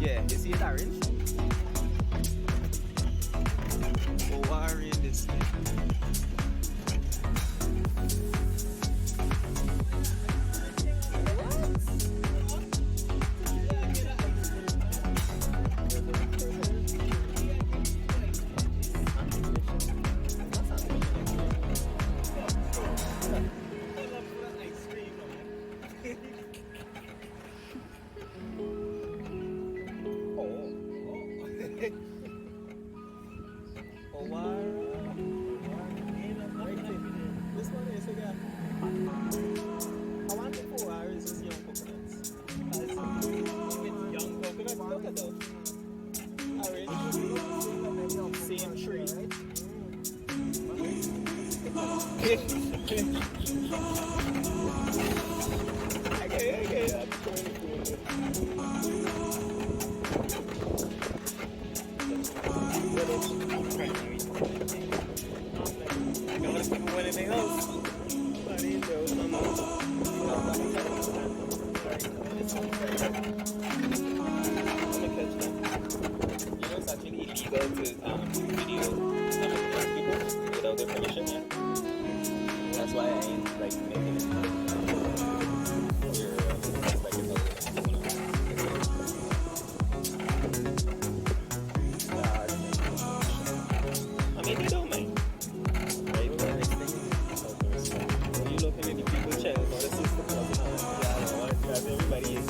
Yeah, you see it orange? Oh, wire in this thing. This one is again. I want the four hours is young coconuts. It's young coconuts. Look at those. Orange. Same tree. Okay, that's cool. Anything else? It's actually illegal to video people without their permission. Yeah? That's why I ain't like making it. I mean, they don't mind. Everybody is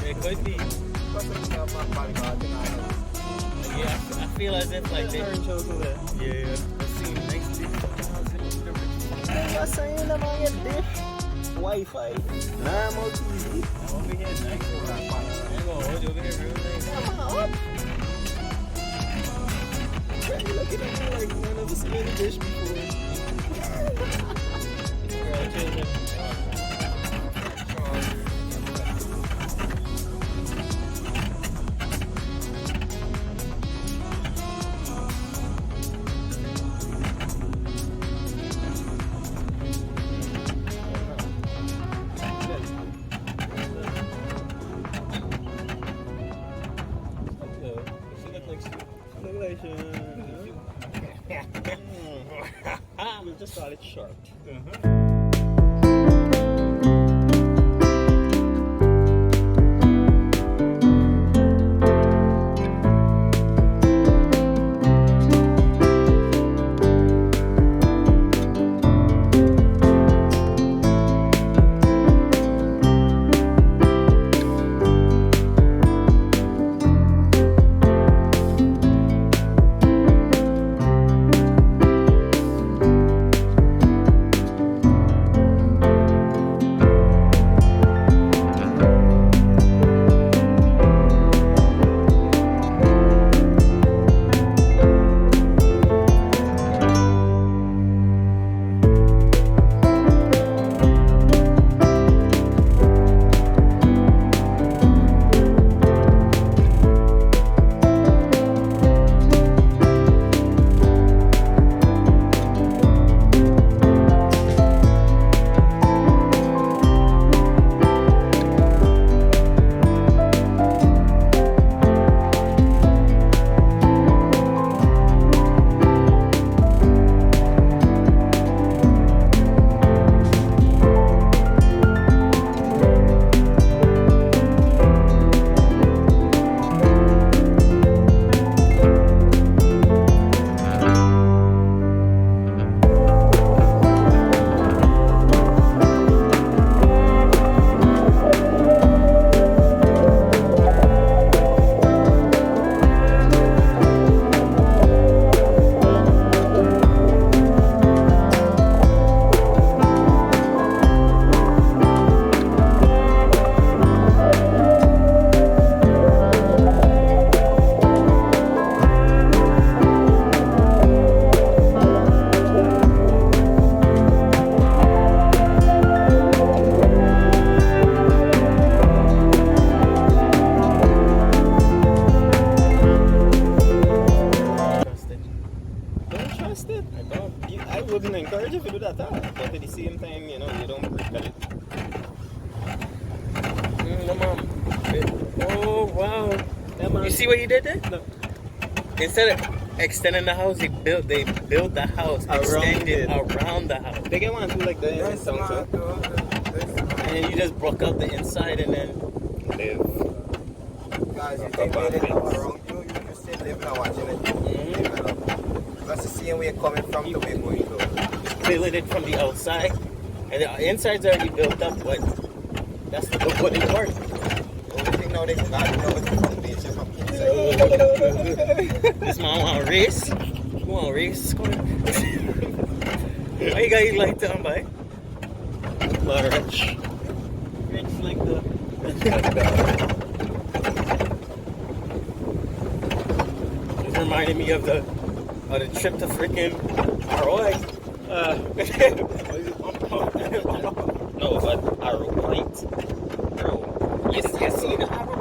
it could be. Yeah, I feel as if like they yeah. Let's see next to I'm saying I'm gonna get dish. Wi-Fi. Nah, I'm okay. I'm over here next. I'm gonna hold you over here real nice. Come on up. Why you looking at me like I've never seen any dish before? Girl, children. We'll just call it short. trust it. I wouldn't encourage you to do that at all. But at the same time, you know, you don't break it. No, mom. Oh, wow. Yeah, man. You see what he did there? No. Instead of extending the house, they built the house, extended around the house. They get one too, like the inside too. And then you just broke out the inside and then Live. Guys, you think they didn't come around you, you just still living and watching it. That's the same way coming from the way going to. building it from the outside. And the inside's already built up, but that's what it worked. The only thing now they got to know is the foundation from inside. This man want to race. You want to race? Why you got you like that, boy? Rich. Rich like the... This reminded me of the trip to freaking ROI. No, but Arrow Point. Bro, you seen the Arrow